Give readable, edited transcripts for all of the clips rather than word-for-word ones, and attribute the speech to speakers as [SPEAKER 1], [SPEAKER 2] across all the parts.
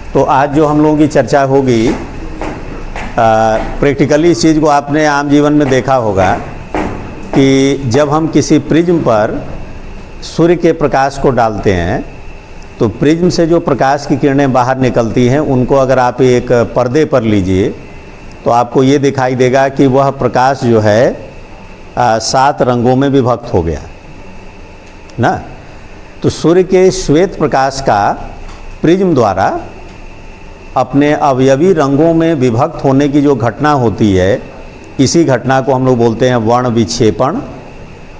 [SPEAKER 1] तो आज जो हम लोगों की चर्चा होगी, प्रैक्टिकली इस चीज़ को आपने आम जीवन में देखा होगा कि जब हम किसी प्रिज्म पर सूर्य के प्रकाश को डालते हैं तो प्रिज्म से जो प्रकाश की किरणें बाहर निकलती हैं उनको अगर आप एक पर्दे पर लीजिए तो आपको ये दिखाई देगा कि वह प्रकाश जो है 7 रंगों में विभक्त हो गया ना। तो सूर्य के श्वेत प्रकाश का प्रिज्म द्वारा अपने अवयवी रंगों में विभक्त होने की जो घटना होती है, इसी घटना को हम लोग बोलते हैं वर्ण विक्षेपण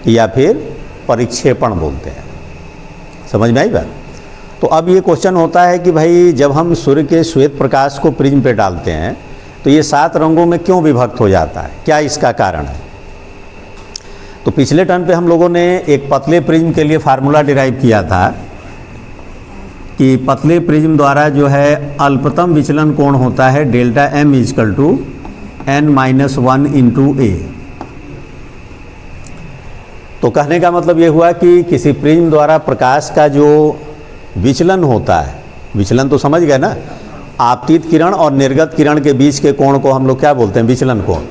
[SPEAKER 1] या फिर परिक्षेपण बोलते हैं। समझ में आई बात? तो अब ये क्वेश्चन होता है कि भाई जब हम सूर्य के श्वेत प्रकाश को प्रिज्म पे डालते हैं तो ये 7 रंगों में क्यों विभक्त हो जाता है, क्या इसका कारण है? तो पिछले टर्न पे हम लोगों ने एक पतले प्रिज्म के लिए फार्मूला डिराइव किया था कि पतले प्रिज्म द्वारा जो है अल्पतम विचलन कोण होता है delta m is equal to n-1 into A. तो कहने का मतलब ये हुआ कि किसी प्रिज्म द्वारा प्रकाश का जो विचलन होता है, विचलन तो समझ गए ना, आपतित किरण और निर्गत किरण के बीच के कोण को हम लोग क्या बोलते हैं, विचलन कोण।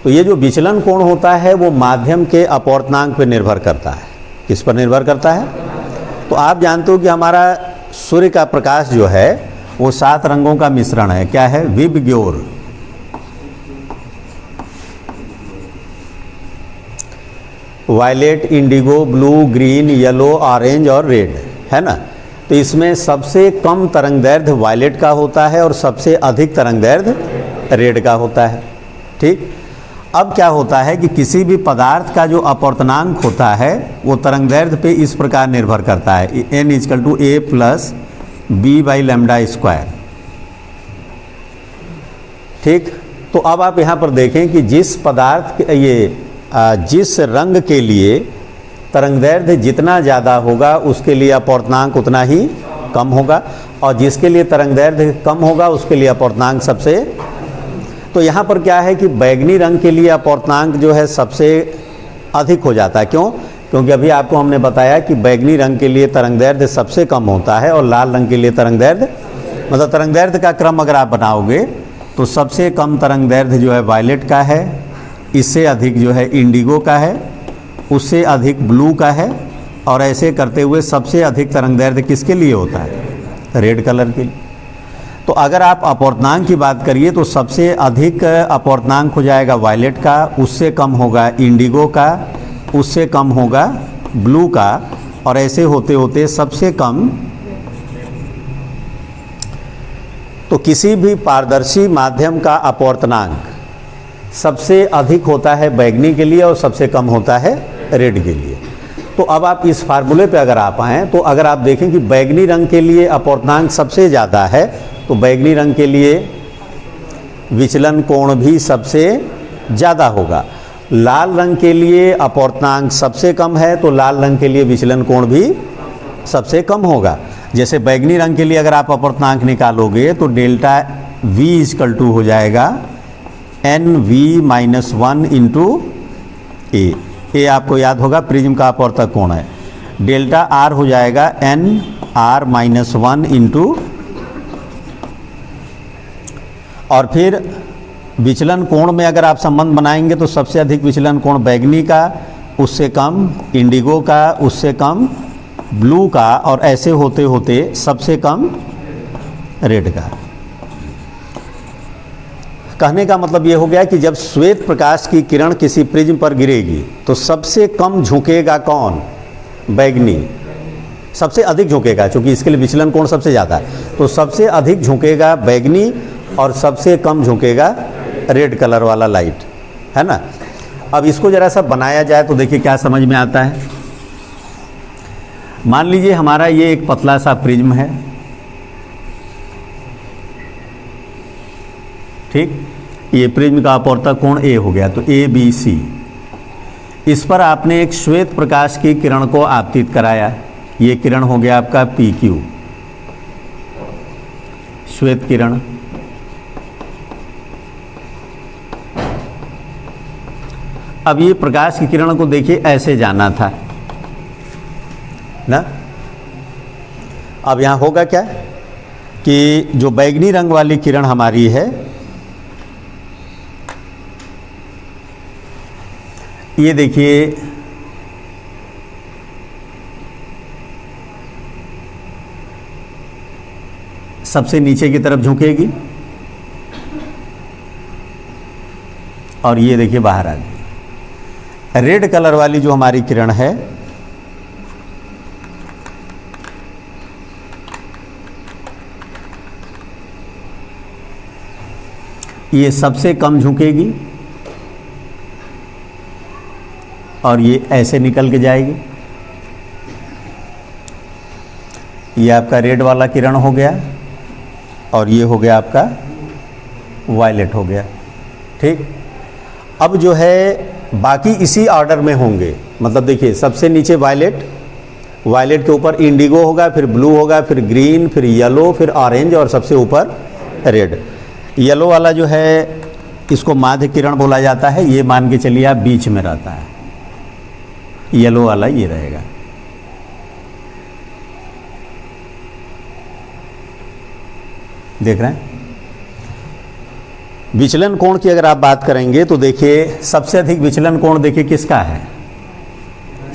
[SPEAKER 1] तो ये जो विचलन कोण होता है वो माध्यम के अपवर्तनांक पर निर्भर करता है। किस पर निर्भर करता है? तो आप जानते हो कि हमारा सूर्य का प्रकाश जो है वो 7 रंगों का मिश्रण है। क्या है? VIBGYOR. Violet, indigo, blue, green, yellow, orange और रेड, है ना। तो इसमें सबसे कम तरंगदैर्घ्य वायलेट का होता है और सबसे अधिक तरंगदैर्घ्य रेड का होता है। ठीक। अब क्या होता है कि किसी भी पदार्थ का जो अपवर्तनांक होता है वो तरंगदैर्घ्य पे इस प्रकार निर्भर करता है, n is equal to a plus B by lambda square. ठीक। तो अब आप यहाँ पर देखें कि जिस पदार्थ जिस रंग के लिए तरंगदैर्घ्य जितना ज़्यादा होगा उसके लिए अपवर्तनांक उतना ही कम होगा, और जिसके लिए तरंगदैर्घ्य कम होगा उसके लिए अपवर्तनांक सबसे। तो यहाँ पर क्या है कि बैगनी रंग के लिए अपवर्तनांक जो है सबसे अधिक हो जाता है। क्यों? क्योंकि अभी आपको हमने बताया कि बैगनी रंग के लिए तरंगदैर्घ्य सबसे कम होता है और लाल रंग के लिए तरंगदैर्घ्य, मतलब तरंगदैर्घ्य का क्रम अगर आप बनाओगे तो सबसे कम तरंगदैर्घ्य जो है वायलेट का है, इससे अधिक जो है इंडिगो का है, उससे अधिक ब्लू का है, और ऐसे करते हुए सबसे अधिक तरंगदैर्घ्य किसके लिए होता है? रेड कलर के लिए। तो अगर आप अपवर्तनांक की बात करिए तो सबसे अधिक अपवर्तनांक हो जाएगा वायलेट का, उससे कम होगा इंडिगो का, उससे कम होगा ब्लू का, और ऐसे होते होते सबसे कम। तो किसी भी पारदर्शी माध्यम का अपवर्तनांक सबसे अधिक होता है बैगनी के लिए और सबसे कम होता है रेड के लिए। तो अब आप इस फार्मूले पे अगर आप आएँ तो अगर आप देखें कि बैगनी रंग के लिए अपवर्तनांक सबसे ज़्यादा है तो बैगनी रंग के लिए विचलन कोण भी सबसे ज़्यादा होगा। लाल रंग के लिए अपवर्तनांक सबसे कम है तो लाल रंग के लिए विचलन कोण भी सबसे कम होगा। जैसे बैगनी रंग के लिए अगर आप अपवर्तनांक निकालोगे तो डेल्टा v इजकल टू हो जाएगा n-1 इंटू ए। आपको याद होगा प्रिज्म का अपवर्तक कोण है। डेल्टा r हो जाएगा n-1 इंटू, और फिर विचलन कोण में अगर आप संबंध बनाएंगे तो सबसे अधिक विचलन कोण बैगनी का, उससे कम इंडिगो का, उससे कम ब्लू का, और ऐसे होते होते सबसे कम रेड का। कहने का मतलब ये हो गया कि जब श्वेत प्रकाश की किरण किसी प्रिज्म पर गिरेगी तो सबसे कम झुकेगा कौन? बैगनी। सबसे अधिक झुकेगा, क्योंकि इसके लिए विचलन कोण सबसे ज़्यादा है, तो सबसे अधिक झुकेगा बैगनी और सबसे कम झुकेगा रेड कलर वाला लाइट, है ना। अब इसको ज़रा सा बनाया जाए तो देखिए क्या समझ में आता है। मान लीजिए हमारा ये एक पतला सा प्रिज्म है, ठीक। ये प्रिज्म का अपवर्तक कोण A हो गया, तो ABC। इस पर आपने एक श्वेत प्रकाश की किरण को आपतित कराया, ये किरण हो गया आपका PQ, श्वेत किरण। अब ये प्रकाश की किरण को देखिए ऐसे जाना था ना। अब यहाँ होगा क्या कि जो बैगनी रंग वाली किरण हमारी है, ये देखिए सबसे नीचे की तरफ झुकेगी और ये देखिए बाहर आ गई। रेड कलर वाली जो हमारी किरण है, ये सबसे कम झुकेगी और ये ऐसे निकल के जाएगी। ये आपका रेड वाला किरण हो गया और ये हो गया आपका वायलेट हो गया। ठीक, अब जो है बाकी इसी ऑर्डर में होंगे। मतलब देखिए सबसे नीचे वायलेट, वायलेट के ऊपर इंडिगो होगा, फिर ब्लू होगा, फिर ग्रीन, फिर येलो, फिर ऑरेंज और सबसे ऊपर रेड। येलो वाला जो है इसको माध्य किरण बोला जाता है। ये मान के चलिए आप बीच में रहता है, येलो वाला ये रहेगा। देख रहे हैं? विचलन कोण की अगर आप बात करेंगे तो देखिए सबसे अधिक विचलन कोण देखिए किसका है?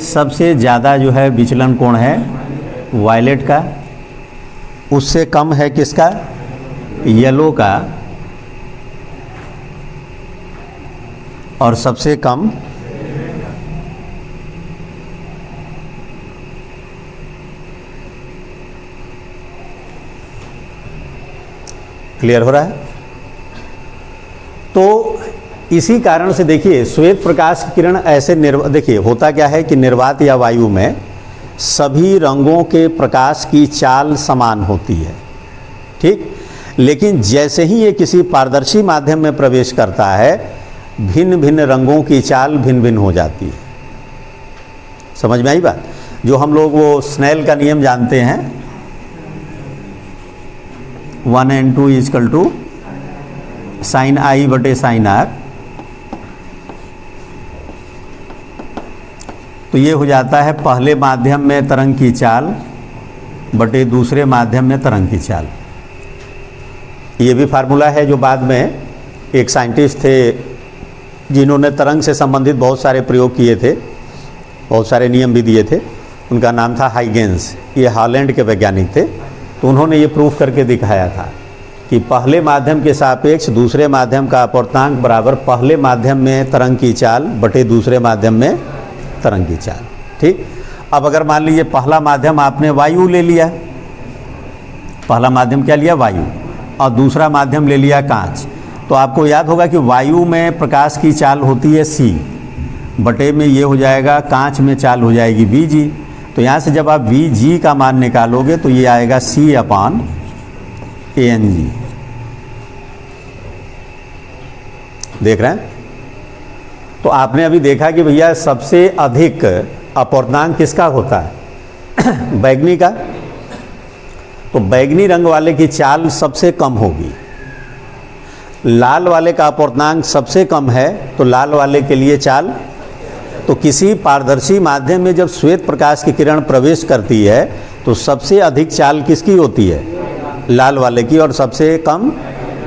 [SPEAKER 1] सबसे ज़्यादा जो है विचलन कोण है वायलेट का, उससे कम है किसका? येलो का, और सबसे कम क्लियर हो रहा है? तो इसी कारण से देखिए श्वेत प्रकाश की किरण ऐसे देखिए होता क्या है कि निर्वात या वायु में सभी रंगों के प्रकाश की चाल समान होती है। ठीक, लेकिन जैसे ही ये किसी पारदर्शी माध्यम में प्रवेश करता है, भिन्न भिन्न रंगों की चाल भिन्न भिन्न हो जाती है। समझ में आई बात? जो हम लोग वो स्नेल का नियम जानते हैं, 1n2 इजकल टू साइन आई बटे साइन आर, तो ये हो जाता है पहले माध्यम में तरंग की चाल बटे दूसरे माध्यम में तरंग की चाल। ये भी फार्मूला है जो बाद में एक साइंटिस्ट थे जिन्होंने तरंग से संबंधित बहुत सारे प्रयोग किए थे, बहुत सारे नियम भी दिए थे। उनका नाम था हाइगेंस। ये हॉलैंड के वैज्ञानिक थे। तो उन्होंने ये प्रूफ करके दिखाया था कि पहले माध्यम के सापेक्ष दूसरे माध्यम का अपवर्तनांक बराबर पहले माध्यम में तरंग की चाल बटे दूसरे माध्यम में तरंग की चाल। ठीक, अब अगर मान लीजिए पहला माध्यम आपने वायु ले लिया, पहला माध्यम क्या लिया? वायु, और दूसरा माध्यम ले लिया कांच, तो आपको याद होगा कि वायु में प्रकाश की चाल होती है c, बटे में ये हो जाएगा कांच में चाल हो जाएगी Vg। तो यहाँ से जब आप Vg का मान निकालोगे तो ये आएगा C/Ang। देख रहे हैं? तो आपने अभी देखा कि भैया सबसे अधिक अपवर्तनांक किसका होता है? बैगनी का। तो बैगनी रंग वाले की चाल सबसे कम होगी। लाल वाले का अपवर्तनांक सबसे कम है, तो लाल वाले के लिए चाल। तो किसी पारदर्शी माध्यम में जब श्वेत प्रकाश की किरण प्रवेश करती है तो सबसे अधिक चाल किसकी होती है? लाल वाले की, और सबसे कम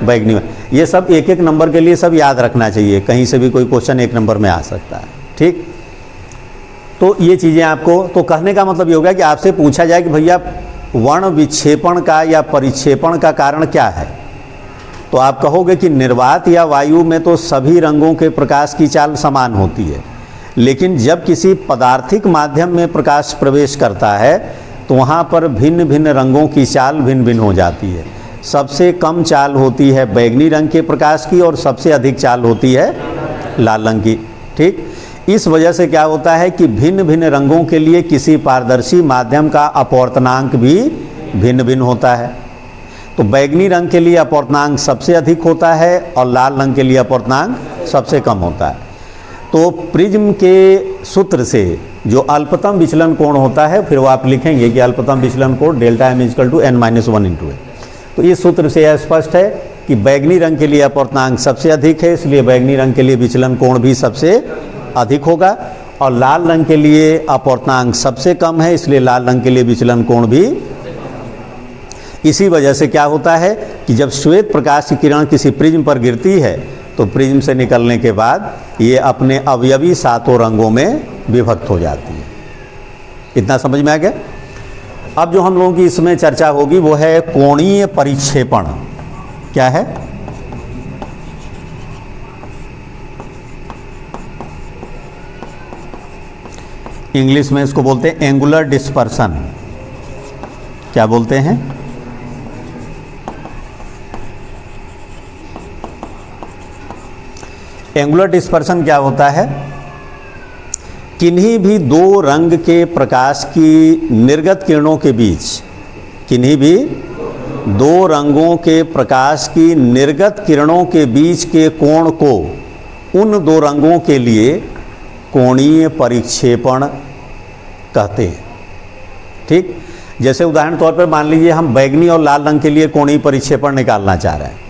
[SPEAKER 1] बैगनी में। ये सब एक एक नंबर के लिए सब याद रखना चाहिए, कहीं से भी कोई क्वेश्चन एक नंबर में आ सकता है। ठीक, तो ये चीज़ें आपको, तो कहने का मतलब ये होगा कि आपसे पूछा जाए कि भैया वर्ण विक्षेपण का या परिक्षेपण का कारण क्या है, तो आप कहोगे कि निर्वात या वायु में तो सभी रंगों के प्रकाश की चाल समान होती है, लेकिन जब किसी पदार्थिक माध्यम में प्रकाश प्रवेश करता है तो वहाँ पर भिन्न भिन्न रंगों की चाल भिन्न भिन्न हो जाती है। सबसे कम चाल होती है बैगनी रंग के प्रकाश की और सबसे अधिक चाल होती है लाल रंग की। ठीक, इस वजह से क्या होता है कि भिन्न भिन्न रंगों के लिए किसी पारदर्शी माध्यम का अपवर्तनांक भी भिन्न भिन्न होता है। तो बैगनी रंग के लिए अपवर्तनांक सबसे अधिक होता है और लाल रंग के लिए अपवर्तनांक सबसे कम होता है। तो प्रिज्म के सूत्र से जो अल्पतम विचलन कोण होता है, फिर वो आप लिखेंगे कि अल्पतम विचलन कोण delta m equal to n-1 × a। तो इस सूत्र से यह स्पष्ट है कि बैगनी रंग के लिए अपवर्तनांक सबसे अधिक है, इसलिए बैगनी रंग के लिए विचलन कोण भी सबसे अधिक होगा, और लाल रंग के लिए अपवर्तनांक सबसे कम है, इसलिए लाल रंग के लिए विचलन कोण भी। इसी वजह से क्या होता है कि जब श्वेत प्रकाश की किरण किसी प्रिज्म पर गिरती है तो प्रिज्म से निकलने के बाद ये अपने अवयवी 7 रंगों में विभक्त हो जाती है। इतना समझ में आ गया। अब जो हम लोगों की इसमें चर्चा होगी वो है कोणीय परिक्षेपण। क्या है? इंग्लिश में इसको बोलते हैं एंगुलर डिस्पर्सन। क्या बोलते हैं? एंगुलर डिस्पर्सन क्या होता है? किन्हीं भी 2 रंग के प्रकाश की निर्गत किरणों के बीच, किन्हीं भी 2 रंगों के प्रकाश की निर्गत किरणों के बीच के कोण को उन 2 रंगों के लिए कोणीय परिक्षेपण कहते हैं। ठीक, जैसे उदाहरण तौर पर मान लीजिए हम बैगनी और लाल रंग के लिए कोणीय परिक्षेपण निकालना चाह रहे हैं।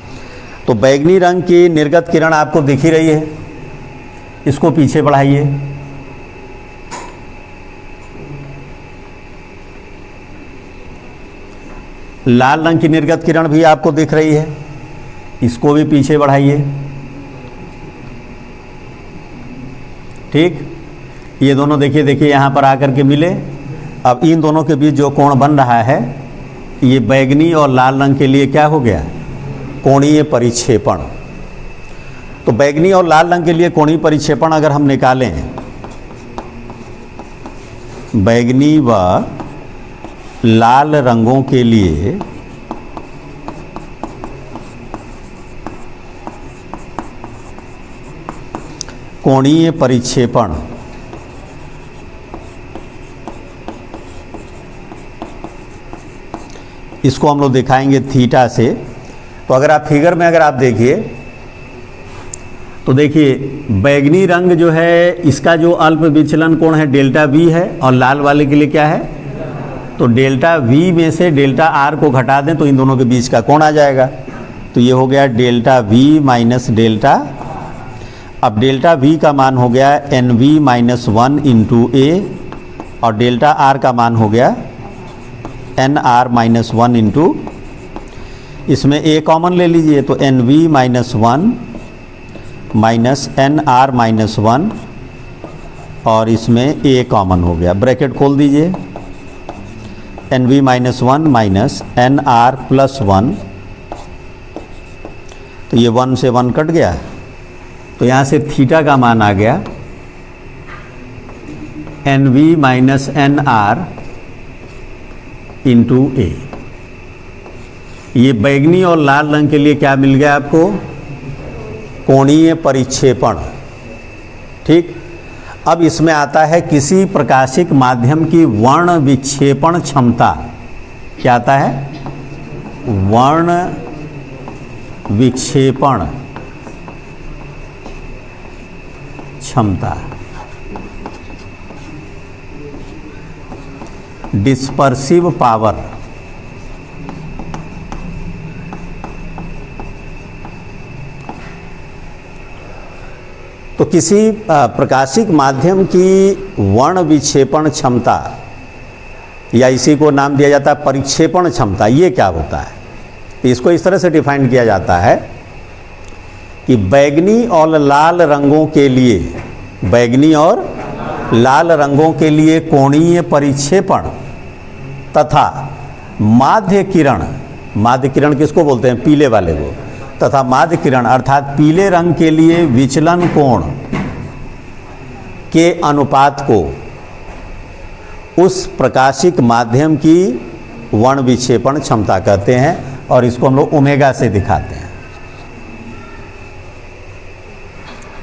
[SPEAKER 1] तो बैगनी रंग की निर्गत किरण आपको दिख ही रही है, इसको पीछे बढ़ाइए। लाल रंग की निर्गत किरण भी आपको दिख रही है, इसको भी पीछे बढ़ाइए। ठीक, ये दोनों देखिए यहां पर आकर के मिले। अब इन दोनों के बीच जो कोण बन रहा है ये बैगनी और लाल रंग के लिए क्या हो गया? कोणीय परिक्षेपण। तो बैगनी और लाल रंग के लिए कोणीय परिक्षेपण अगर हम निकालें, बैगनी व लाल रंगों के लिए कोणीय परिक्षेपण, इसको हम लोग दिखाएंगे थीटा से। तो अगर आप फिगर में अगर आप देखिए तो देखिए बैगनी रंग जो है इसका जो अल्प विचलन कोण है डेल्टा वी है, और लाल वाले के लिए क्या है? तो डेल्टा वी में से डेल्टा आर को घटा दें तो इन दोनों के बीच का कोण आ जाएगा। तो ये हो गया डेल्टा वी माइनस डेल्टा। अब डेल्टा वी का मान हो गया N V minus 1 into A, और डेल्टा आर का मान हो गया एन आर माइनस 1 इंटू, इसमें ए कॉमन ले लीजिए तो N V minus 1 minus N R minus 1, और इसमें ए कॉमन हो गया। ब्रैकेट खोल दीजिए, N V minus 1 minus N R plus 1, तो ये 1 से 1 कट गया। तो यहाँ से थीटा का मान आ गया N V minus N R into A. ये बैगनी और लाल रंग के लिए क्या मिल गया आपको? कोणीय परिक्षेपण। ठीक, अब इसमें आता है किसी प्रकाशिक माध्यम की वर्ण विक्षेपण क्षमता। क्या आता है? वर्ण विक्षेपण क्षमता, डिस्पर्सिव पावर। तो किसी प्रकाशिक माध्यम की वर्ण विक्षेपण क्षमता, या इसी को नाम दिया जाता है परिक्षेपण क्षमता, ये क्या होता है? इसको इस तरह से डिफाइन किया जाता है कि बैगनी और लाल रंगों के लिए, बैगनी और लाल रंगों के लिए कोणीय परिक्षेपण तथा माध्य किरण, माध्य किरण किसको बोलते हैं? पीले वाले को। तथा माध्य किरण अर्थात पीले रंग के लिए विचलन कोण के अनुपात को उस प्रकाशिक माध्यम की वर्ण विक्षेपण क्षमता कहते हैं, और इसको हम लोग ओमेगा से दिखाते हैं।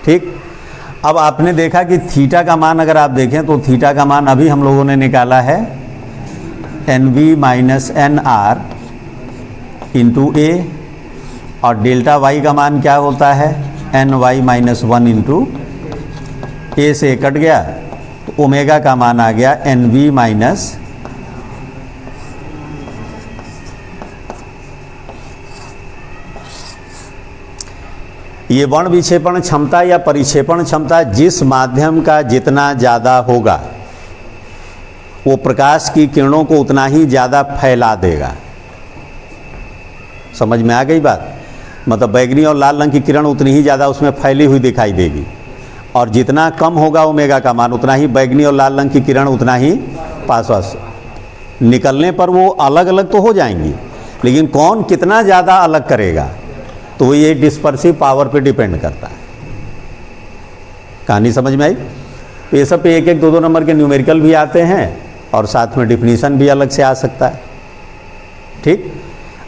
[SPEAKER 1] ठीक, अब आपने देखा कि थीटा का मान अगर आप देखें तो थीटा का मान अभी हम लोगों ने निकाला है N V minus N R into A, और डेल्टा वाई का मान क्या होता है? N Y minus 1 into A से कट गया, तो ओमेगा का मान आ गया एन वी माइनस ये वर्ण विक्षेपण क्षमता या परिक्षेपण क्षमता जिस माध्यम का जितना ज़्यादा होगा वो प्रकाश की किरणों को उतना ही ज़्यादा फैला देगा। समझ में आ गई बात? मतलब बैगनी और लाल रंग की किरण उतनी ही ज़्यादा उसमें फैली हुई दिखाई देगी, और जितना कम होगा ओमेगा का मान उतना ही बैगनी और लाल रंग की किरण उतना ही पास पास निकलने पर वो अलग अलग तो हो जाएंगी, लेकिन कौन कितना ज़्यादा अलग करेगा तो वो ये डिस्पर्सिव पावर पे डिपेंड करता है। कहानी समझ में आई? तो ये सब पे 1-1, 2-2 नंबर के न्यूमेरिकल भी आते हैं और साथ में डिफिनीशन भी अलग से आ सकता है। ठीक,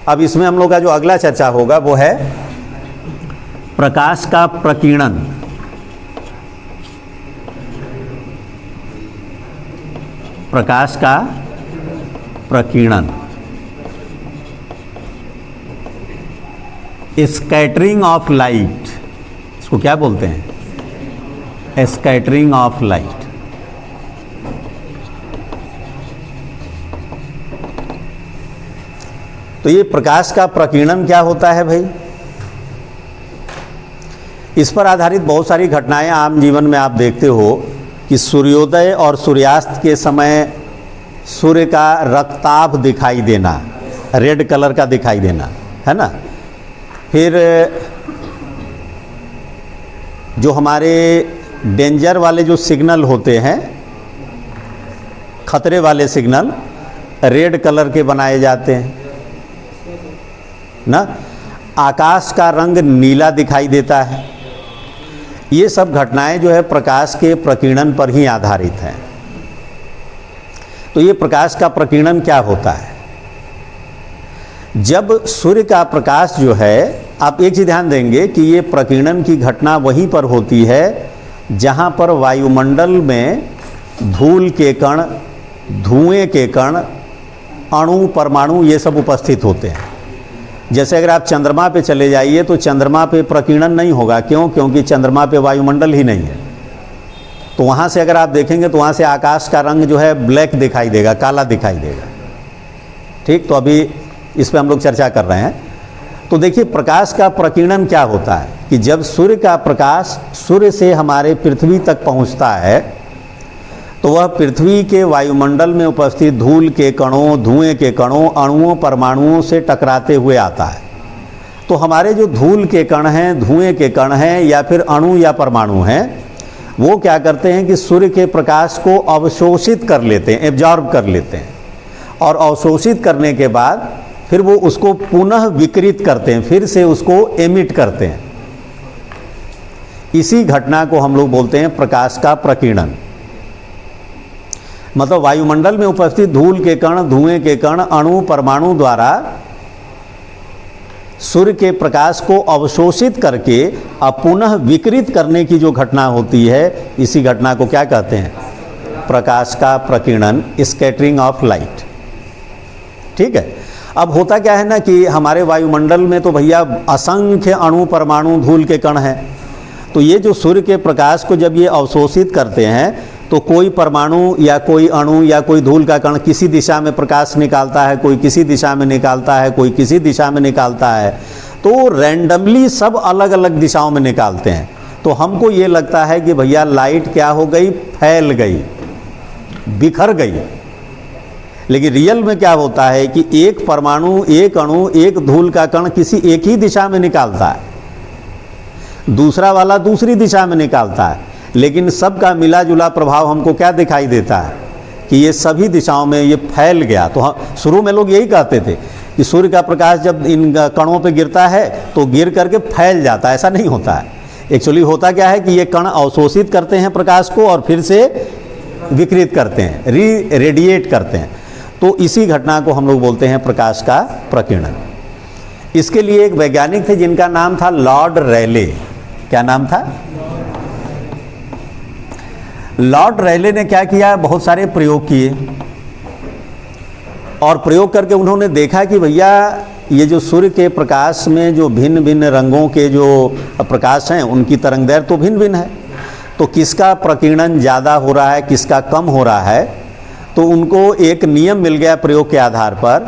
[SPEAKER 1] अब इसमें हम लोग का जो अगला चर्चा होगा वो है प्रकाश का प्रकीर्णन। प्रकाश का प्रकीर्णन, स्कैटरिंग ऑफ लाइट, इसको क्या बोलते हैं? Scattering of light. तो ये प्रकाश का प्रकीर्णन क्या होता है भाई? इस पर आधारित बहुत सारी घटनाएं आम जीवन में आप देखते हो कि सूर्योदय और सूर्यास्त के समय सूर्य का रक्ताभ दिखाई देना, रेड कलर का दिखाई देना, है ना। फिर जो हमारे डेंजर वाले जो सिग्नल होते हैं, खतरे वाले सिग्नल, रेड कलर के बनाए जाते हैं ना। आकाश का रंग नीला दिखाई देता है। ये सब घटनाएं जो है प्रकाश के प्रकीर्णन पर ही आधारित हैं। तो ये प्रकाश का प्रकीर्णन क्या होता है? जब सूर्य का प्रकाश जो है, आप एक चीज ध्यान देंगे कि ये प्रकीर्णन की घटना वहीं पर होती है जहां पर वायुमंडल में धूल के कण, धुएं के कण, अणु, परमाणु ये सब उपस्थित होते हैं। जैसे अगर आप चंद्रमा पे चले जाइए तो चंद्रमा पे प्रकीर्णन नहीं होगा। क्यों? क्योंकि चंद्रमा पे वायुमंडल ही नहीं है। तो वहाँ से अगर आप देखेंगे तो वहाँ से आकाश का रंग जो है ब्लैक दिखाई देगा, काला दिखाई देगा। ठीक, तो अभी इस पर हम लोग चर्चा कर रहे हैं। तो देखिए प्रकाश का प्रकीर्णन क्या होता है कि जब सूर्य का प्रकाश सूर्य से हमारे पृथ्वी तक पहुँचता है तो वह पृथ्वी के वायुमंडल में उपस्थित धूल के कणों, धुएं के कणों, अणुओं, परमाणुओं से टकराते हुए आता है। तो हमारे जो धूल के कण हैं, धुएं के कण हैं, या फिर अणु या परमाणु हैं, वो क्या करते हैं कि सूर्य के प्रकाश को अवशोषित कर लेते हैं, एब्जॉर्ब कर लेते हैं, और अवशोषित करने के बाद फिर वो उसको पुनः विकिरित करते हैं, फिर से उसको एमिट करते हैं। इसी घटना को हम लोग बोलते हैं प्रकाश का प्रकीर्णन। मतलब वायुमंडल में उपस्थित धूल के कण, धुएं के कण, अणु, परमाणु द्वारा सूर्य के प्रकाश को अवशोषित करके अब पुनः विकिरित करने की जो घटना होती है, इसी घटना को क्या कहते हैं? प्रकाश का प्रकीर्णन, स्कैटरिंग ऑफ लाइट। ठीक है। अब होता क्या है ना कि हमारे वायुमंडल में तो भैया असंख्य अणु, परमाणु, धूल के कण हैं। तो ये जो सूर्य के प्रकाश को जब ये अवशोषित करते हैं तो कोई परमाणु या कोई अणु या कोई धूल का कण किसी दिशा में प्रकाश निकालता है, कोई किसी दिशा में निकालता है, कोई किसी दिशा में निकालता है। तो रैंडमली सब अलग अलग दिशाओं में निकालते हैं। तो हमको ये लगता है कि भैया लाइट क्या हो गई? फैल गई, बिखर गई। लेकिन रियल में क्या होता है कि एक परमाणु, एक अणु, एक धूल का कण किसी एक ही दिशा में निकालता है, दूसरा वाला दूसरी दिशा में निकालता है, लेकिन सबका मिला जुला प्रभाव हमको क्या दिखाई देता है कि ये सभी दिशाओं में ये फैल गया। तो शुरू में लोग यही कहते थे कि सूर्य का प्रकाश जब इन कणों पे गिरता है तो गिर करके फैल जाता है। ऐसा नहीं होता है। एक्चुअली होता क्या है कि ये कण अवशोषित करते हैं प्रकाश को और फिर से विकिरित करते हैं, रेडिएट करते हैं। तो इसी घटना को हम लोग बोलते हैं प्रकाश का प्रकीर्णन। इसके लिए एक वैज्ञानिक थे जिनका नाम था लॉर्ड रेले। क्या नाम था? लॉर्ड रेले ने क्या किया? बहुत सारे प्रयोग किए और प्रयोग करके उन्होंने देखा कि भैया ये जो सूर्य के प्रकाश में जो भिन्न भिन्न रंगों के जो प्रकाश हैं उनकी तरंगदैर्घ्य तो भिन्न भिन्न है। तो किसका प्रकीर्णन ज़्यादा हो रहा है, किसका कम हो रहा है? तो उनको एक नियम मिल गया प्रयोग के आधार पर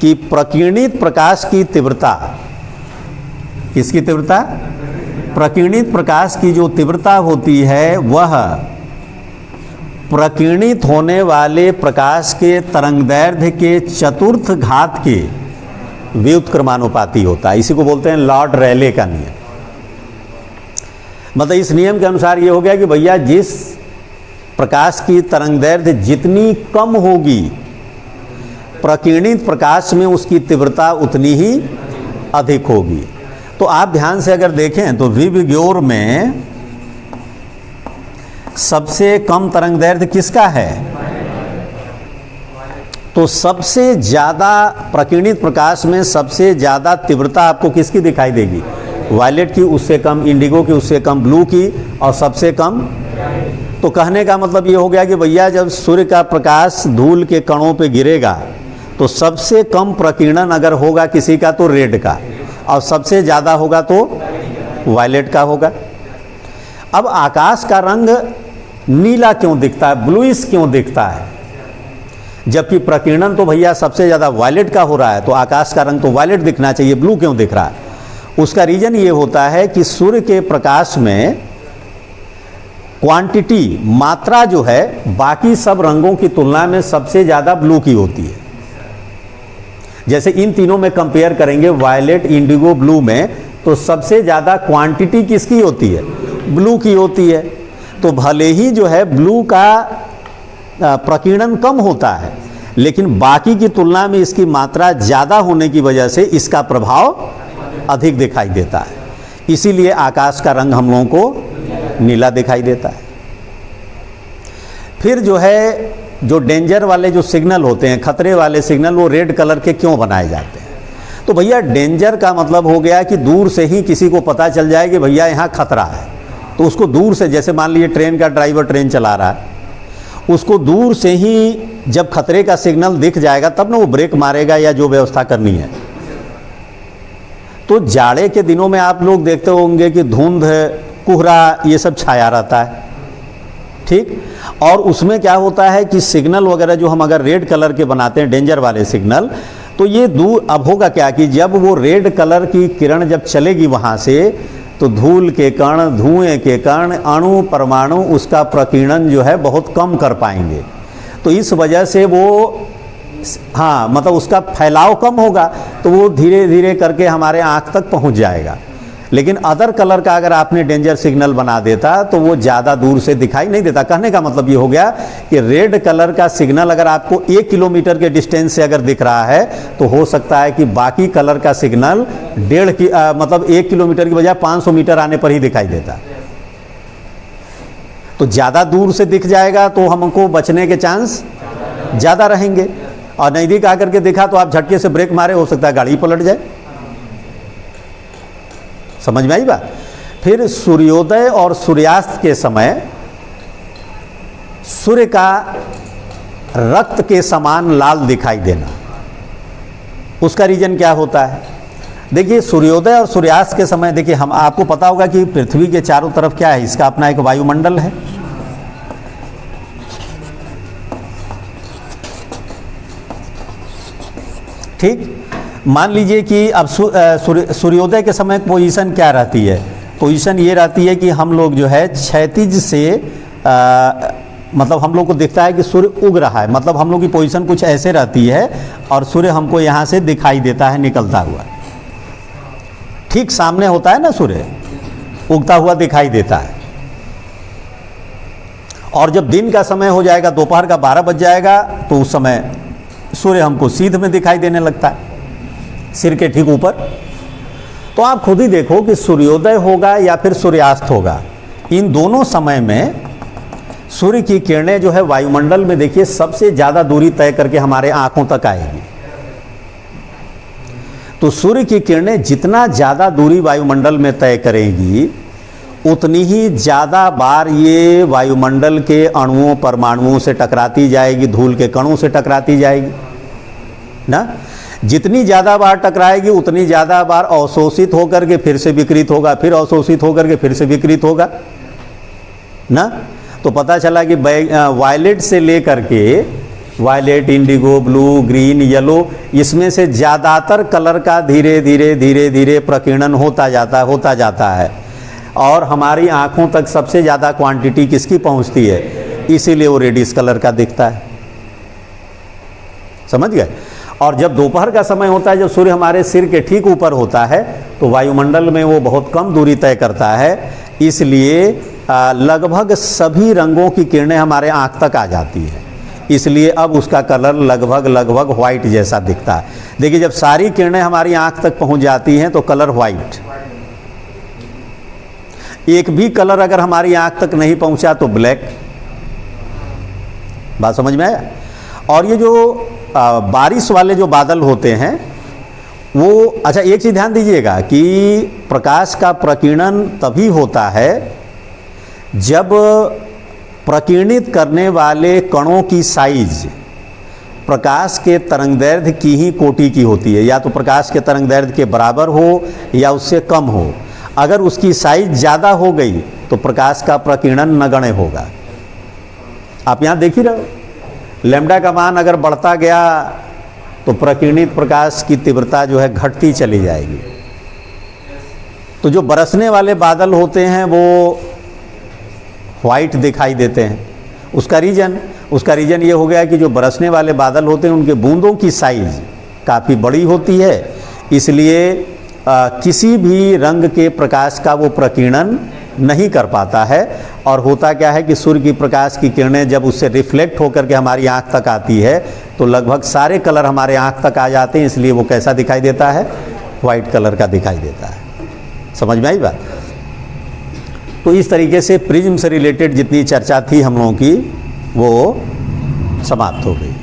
[SPEAKER 1] कि प्रकीर्णित प्रकाश की तीव्रता, किसकी तीव्रता? प्रकीर्णित प्रकाश की जो तीव्रता होती है वह प्रकीर्णित होने वाले प्रकाश के तरंगदैर्घ्य के चतुर्थ घात के व्युत्क्रमानुपाती होता है। इसी को बोलते हैं लॉर्ड रेले का नियम। मतलब इस नियम के अनुसार ये हो गया कि भैया जिस प्रकाश की तरंगदैर्घ्य जितनी कम होगी, प्रकीर्णित प्रकाश में उसकी तीव्रता उतनी ही अधिक होगी। तो आप ध्यान से अगर देखें तो विबग्योर में सबसे कम तरंगदैर्घ्य किसका है? तो सबसे ज़्यादा प्रकीर्णित प्रकाश में सबसे ज़्यादा तीव्रता आपको किसकी दिखाई देगी? वायलेट की, उससे कम इंडिगो की, उससे कम ब्लू की, और सबसे कम। तो कहने का मतलब ये हो गया कि भैया जब सूर्य का प्रकाश धूल के कणों पे गिरेगा तो सबसे कम प्रकीर्णन अगर होगा किसी का तो रेड का, और सबसे ज़्यादा होगा तो वायलेट का होगा। अब आकाश का रंग नीला क्यों दिखता है, ब्लूइश क्यों दिखता है? जबकि प्रकीर्णन तो भैया सबसे ज़्यादा वायलेट का हो रहा है, तो आकाश का रंग तो वायलेट दिखना चाहिए, ब्लू क्यों दिख रहा है? उसका रीज़न ये होता है कि सूर्य के प्रकाश में क्वांटिटी, मात्रा जो है बाकी सब रंगों की तुलना में सबसे ज़्यादा ब्लू की होती है। जैसे इन तीनों में कंपेयर करेंगे, वायलेट, इंडिगो, ब्लू में, तो सबसे ज़्यादा क्वांटिटी किसकी होती है? ब्लू की होती है। तो भले ही जो है ब्लू का प्रकीर्णन कम होता है, लेकिन बाकी की तुलना में इसकी मात्रा ज़्यादा होने की वजह से इसका प्रभाव अधिक दिखाई देता है। इसीलिए आकाश का रंग हम लोगों को नीला दिखाई देता है। फिर जो है जो डेंजर वाले जो सिग्नल होते हैं, खतरे वाले सिग्नल, वो रेड कलर के क्यों बनाए जाते हैं? तो भैया डेंजर का मतलब हो गया कि दूर से ही किसी को पता चल जाए कि भैया यहाँ खतरा है, तो उसको दूर से, जैसे मान लीजिए ट्रेन का ड्राइवर ट्रेन चला रहा है, उसको दूर से ही जब खतरे का सिग्नल दिख जाएगा तब ना वो ब्रेक मारेगा या जो व्यवस्था करनी है। तो जाड़े के दिनों में आप लोग देखते होंगे कि धुंध, कोहरा, ये सब छाया रहता है, ठीक। और उसमें क्या होता है कि सिग्नल वगैरह जो हम अगर रेड कलर के बनाते हैं, डेंजर वाले सिग्नल, तो ये दूर, अब होगा क्या कि जब वो रेड कलर की किरण जब चलेगी वहाँ से, तो धूल के कण, धुएं के कण, अणु, परमाणु उसका प्रकीर्णन जो है बहुत कम कर पाएंगे। तो इस वजह से वो, हाँ, मतलब उसका फैलाव कम होगा, तो वो धीरे धीरे करके हमारे आँख तक पहुँच जाएगा। लेकिन अदर कलर का अगर आपने डेंजर सिग्नल बना देता तो वो ज़्यादा दूर से दिखाई नहीं देता। कहने का मतलब ये हो गया कि रेड कलर का सिग्नल अगर आपको 1 किलोमीटर के डिस्टेंस से अगर दिख रहा है, तो हो सकता है कि बाकी कलर का सिग्नल मतलब 1 किलोमीटर की बजाय 500 मीटर आने पर ही दिखाई देता। तो ज़्यादा दूर से दिख जाएगा तो हमको बचने के चांस ज़्यादा रहेंगे, और नज़दीक आकर के देखा तो आप झटके से ब्रेक मारे, हो सकता है गाड़ी पलट जाए। समझ में आई बात? फिर सूर्योदय और सूर्यास्त के समय सूर्य का रक्त के समान लाल दिखाई देना, उसका रीजन क्या होता है? देखिए, सूर्योदय और सूर्यास्त के समय, देखिए हम, आपको पता होगा कि पृथ्वी के चारों तरफ क्या है, इसका अपना एक वायुमंडल है। ठीक, मान लीजिए कि अब सूर्योदय के समय पोजीशन क्या रहती है? पोजीशन ये रहती है कि हम लोग जो है क्षैतिज से मतलब हम लोग को दिखता है कि सूर्य उग रहा है, मतलब हम लोग की पोजीशन कुछ ऐसे रहती है, और सूर्य हमको यहाँ से दिखाई देता है निकलता हुआ। ठीक सामने होता है ना, सूर्य उगता हुआ दिखाई देता है। और जब दिन का समय हो जाएगा, दोपहर का 12 बज जाएगा, तो उस समय सूर्य हमको सीध में दिखाई देने लगता है, सिर के ठीक ऊपर। तो आप खुद ही देखो कि सूर्योदय होगा या फिर सूर्यास्त होगा, इन दोनों समय में सूर्य की किरणें जो है वायुमंडल में, देखिए सबसे ज़्यादा दूरी तय करके हमारे आंखों तक आएगी। तो सूर्य की किरणें जितना ज़्यादा दूरी वायुमंडल में तय करेंगी, उतनी ही ज़्यादा बार ये वायुमंडल के अणुओं, परमाणुओं से टकराती जाएगी, धूल के कणों से टकराती जाएगी ना। जितनी ज़्यादा बार टकराएगी उतनी ज़्यादा बार अवशोषित होकर के फिर से विकृत होगा, फिर अवशोषित होकर के फिर से विकृत होगा ना। तो पता चला कि वायलेट से लेकर के, violet, indigo, blue, green, yellow, इसमें से ज़्यादातर कलर का धीरे धीरे धीरे धीरे प्रकीर्णन होता जाता है, और हमारी आँखों तक सबसे ज़्यादा क्वांटिटी किसकी पहुँचती है? इसीलिए वो रेडिश कलर का दिखता है। समझ गए? और जब दोपहर का समय होता है, जब सूर्य हमारे सिर के ठीक ऊपर होता है, तो वायुमंडल में वो बहुत कम दूरी तय करता है, इसलिए लगभग सभी रंगों की किरणें हमारे आँख तक आ जाती है, इसलिए अब उसका कलर लगभग व्हाइट जैसा दिखता है। देखिए, जब सारी किरणें हमारी आँख तक पहुँच जाती हैं तो कलर व्हाइट, एक भी कलर अगर हमारी आँख तक नहीं पहुँचा तो ब्लैक। बात समझ में आया? और ये जो बारिश वाले जो बादल होते हैं वो, अच्छा एक चीज़ ध्यान दीजिएगा कि प्रकाश का प्रकीर्णन तभी होता है जब प्रकीर्णित करने वाले कणों की साइज प्रकाश के तरंगदैर्घ्य की ही कोटि की होती है, या तो प्रकाश के तरंगदैर्घ्य के बराबर हो या उससे कम हो। अगर उसकी साइज ज़्यादा हो गई तो प्रकाश का प्रकीर्णन नगण्य होगा। आप यहाँ देख ही रहे हो, लैम्डा का मान अगर बढ़ता गया तो प्रकीर्णित प्रकाश की तीव्रता जो है घटती चली जाएगी। तो जो बरसने वाले बादल होते हैं वो वाइट दिखाई देते हैं। उसका रीज़न ये हो गया कि जो बरसने वाले बादल होते हैं उनके बूंदों की साइज काफ़ी बड़ी होती है, इसलिए किसी भी रंग के प्रकाश का वो प्रकीर्णन नहीं कर पाता है। और होता क्या है कि सूर्य की प्रकाश की किरणें जब उससे रिफ्लेक्ट होकर के हमारी आँख तक आती है तो लगभग सारे कलर हमारे आँख तक आ जाते हैं, इसलिए वो कैसा दिखाई देता है? वाइट कलर का दिखाई देता है। समझ में आई बात? तो इस तरीके से प्रिज्म से रिलेटेड जितनी चर्चा थी हम लोगों की वो समाप्त हो गई।